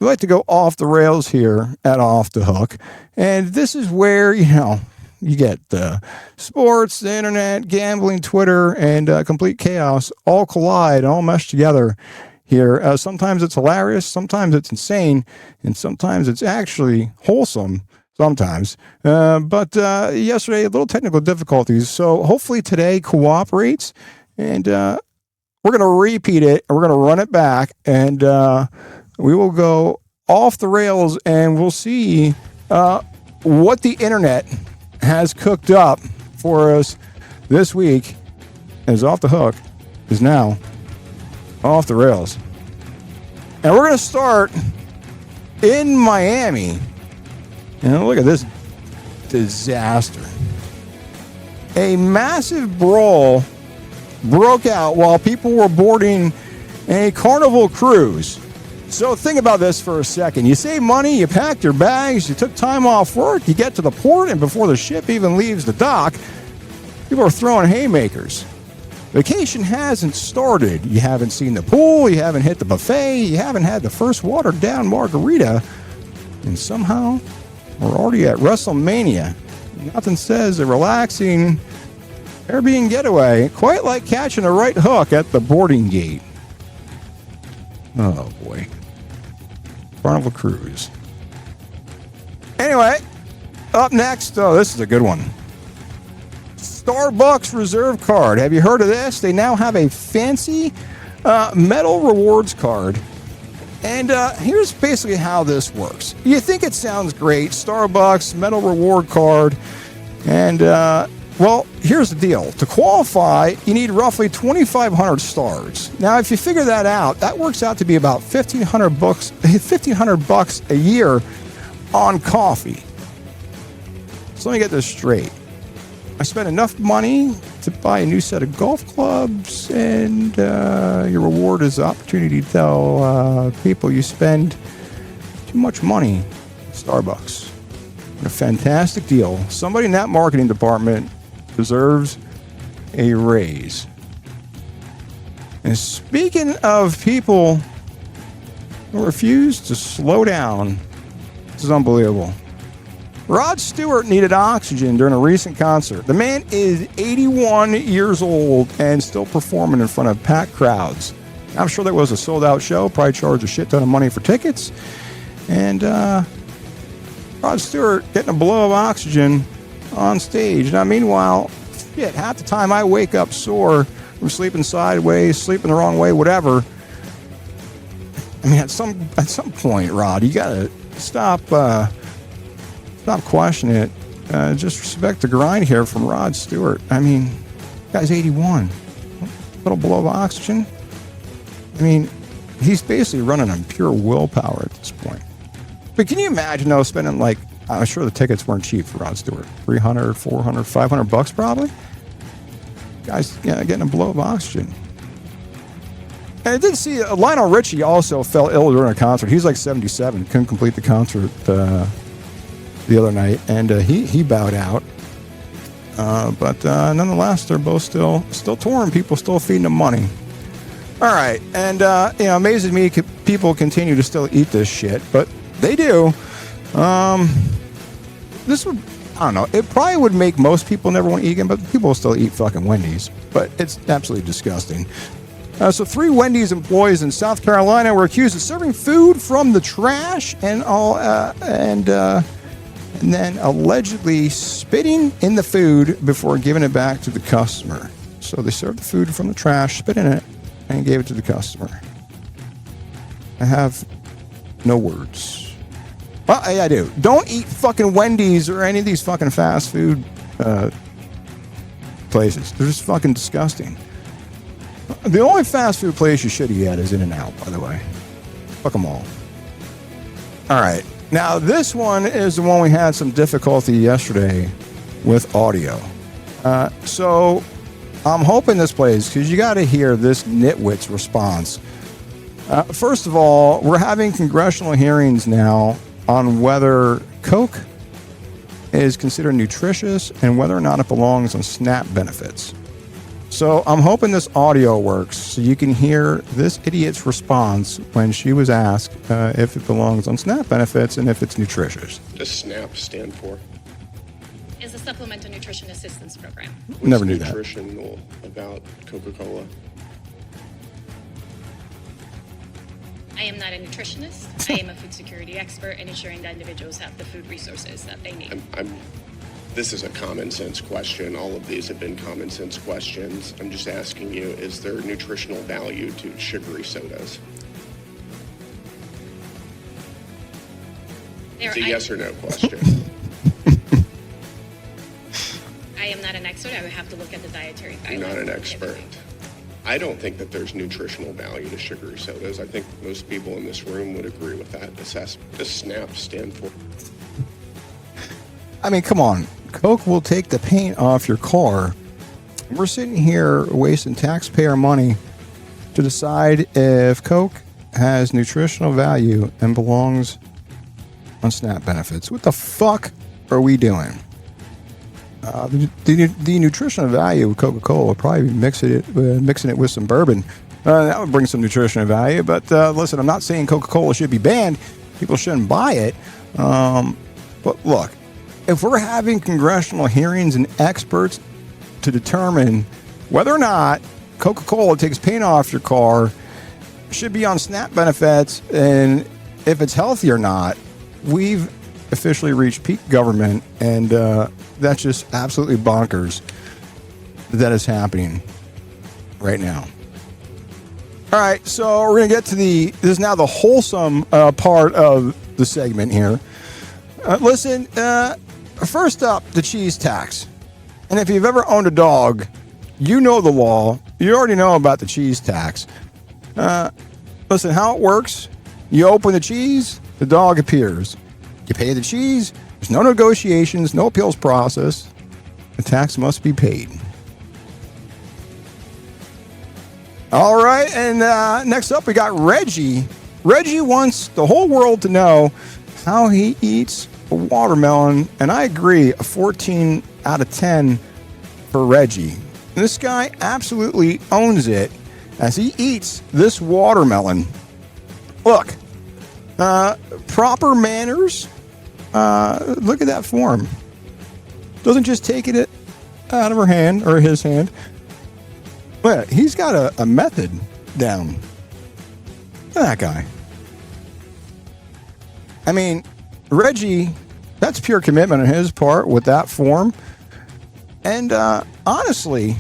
we like to go off the rails here at Off the Hook. And this is where, you get the sports, the internet, gambling, Twitter, and complete chaos all collide, all mesh together here. Sometimes it's hilarious, sometimes it's insane, and sometimes it's actually wholesome. Sometimes. But yesterday, a little technical difficulties. So hopefully today cooperates. And we're going to repeat it. And we're going to run it back. And we will go off the rails. And we'll see what the internet has cooked up for us this week. As Off the Hook is now off the rails. And we're going to start in Miami. And look at this disaster. A massive brawl broke out while people were boarding a Carnival cruise. So think about this for a second. You save money, you packed your bags, you took time off work, you get to the port, and before the ship even leaves the dock, people are throwing haymakers. Vacation hasn't started. You haven't seen the pool, you haven't hit the buffet, you haven't had the first watered down margarita, and somehow we're already at WrestleMania. Nothing says a relaxing Airbnb getaway quite like catching a right hook at the boarding gate. Oh boy. Carnival Cruise. Anyway, up next, this is a good one. Starbucks Reserve Card. Have you heard of this? They now have a fancy metal rewards card. And here's basically how this works. You think it sounds great, Starbucks, metal reward card, and, well, here's the deal. To qualify, you need roughly 2,500 stars. Now, if you figure that out, that works out to be about $1,500 a year on coffee. So let me get this straight. I spent enough money to buy a new set of golf clubs, and your reward is the opportunity to tell people you spend too much money at Starbucks. A fantastic deal. Somebody in that marketing department deserves a raise. And speaking of people who refuse to slow down, this is unbelievable. Rod Stewart needed oxygen during a recent concert. The man is 81 years old and still performing in front of packed crowds. I'm sure that was a sold-out show. Probably charged a shit ton of money for tickets. And Rod Stewart getting a blow of oxygen on stage. Now, meanwhile, shit, half the time I wake up sore from sleeping sideways, sleeping the wrong way, whatever. I mean, at some point, Rod, you gotta stop questioning it. Just respect the grind here from Rod Stewart. I mean, guy's 81. A little blow of oxygen. I mean, he's basically running on pure willpower at this point. But can you imagine, though, spending like, I'm sure the tickets weren't cheap for Rod Stewart. $300, $400, $500 probably? Guy's getting a blow of oxygen. And I did see Lionel Richie also fell ill during a concert. He's like 77, couldn't complete the concert the other night, and he bowed out. But nonetheless, they're both still touring. People still feeding them money. All right, and amazes me people continue to still eat this shit, but they do. This would, I don't know, it probably would make most people never want to eat again, but people will still eat fucking Wendy's. But it's absolutely disgusting. So 3 Wendy's employees in South Carolina were accused of serving food from the trash and then allegedly spitting in the food before giving it back to the customer. So they served the food from the trash, spit in it, and gave it to the customer. I have no words. Well, I do. Don't eat fucking Wendy's or any of these fucking fast food places. They're just fucking disgusting. The only fast food place you should eat at is In-N-Out, by the way. Fuck them all. All right. Now, this one is the one we had some difficulty yesterday with audio. So I'm hoping this plays, because you got to hear this nitwit's response. First of all, we're having congressional hearings now on whether Coke is considered nutritious and whether or not it belongs on SNAP benefits. So I'm hoping this audio works so you can hear this idiot's response when she was asked if it belongs on SNAP benefits and if it's nutritious. Does SNAP stand for? Is a Supplemental Nutrition Assistance Program. Never knew that. What's nutritional about Coca-Cola? I am not a nutritionist. I am a food security expert in ensuring that individuals have the food resources that they need. This is a common sense question. All of these have been common sense questions. I'm just asking you, is there nutritional value to sugary sodas? It's a yes or no question. I am not an expert. I would have to look at the dietary guidelines. You're not an expert. I don't think that there's nutritional value to sugary sodas. I think most people in this room would agree with that assessment. Does SNAP stand for? I mean, come on. Coke will take the paint off your car. We're sitting here wasting taxpayer money to decide if Coke has nutritional value and belongs on SNAP benefits. What the fuck are we doing? The nutritional value of Coca-Cola would probably be mixing it with some bourbon. That would bring some nutritional value. But listen, I'm not saying Coca-Cola should be banned. People shouldn't buy it. But look, if we're having congressional hearings and experts to determine whether or not Coca-Cola takes paint off your car, should be on SNAP benefits, and if it's healthy or not, we've officially reached peak government, and that's just absolutely bonkers that is happening right now. All right, so we're going to get to this is now the wholesome part of the segment here. Listen, first up, the cheese tax. And if you've ever owned a dog, you know the law. You already know about the cheese tax. Listen, how it works, you open the cheese, the dog appears. You pay the cheese, there's no negotiations, no appeals process. The tax must be paid. All right, and next up we got Reggie. Reggie wants the whole world to know how he eats a watermelon, and I agree, a 14 out of 10 for Reggie. This guy absolutely owns it as he eats this watermelon. Look, proper manners. Look at that form. Doesn't just take it out of her hand or his hand. But he's got a method down. Look at that guy. I mean, Reggie, that's pure commitment on his part with that form. And honestly,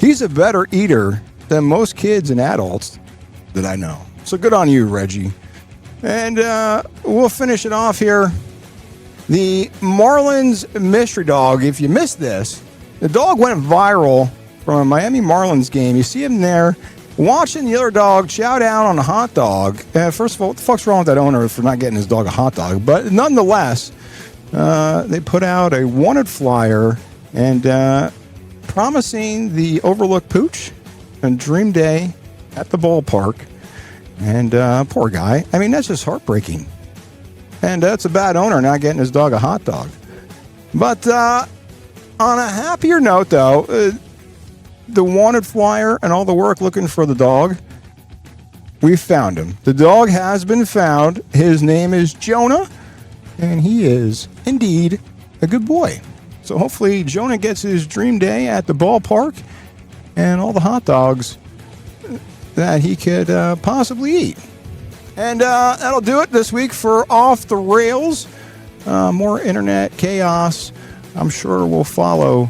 he's a better eater than most kids and adults that I know. So good on you, Reggie. And we'll finish it off here. The Marlins mystery dog, if you missed this, the dog went viral from a Miami Marlins game. You see him there watching the other dog chow down on a hot dog. First of all, what the fuck's wrong with that owner for not getting his dog a hot dog? But nonetheless, they put out a wanted flyer and promising the Overlook Pooch a dream day at the ballpark. And poor guy. I mean, that's just heartbreaking. And that's a bad owner not getting his dog a hot dog. But on a happier note, though, the wanted flyer and all the work looking for the dog, we found him. The dog has been found. His name is Jonah, and he is indeed a good boy. So hopefully Jonah gets his dream day at the ballpark and all the hot dogs that he could possibly eat. And that'll do it this week for Off the Rails. More internet chaos, I'm sure, will follow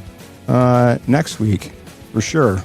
next week for sure.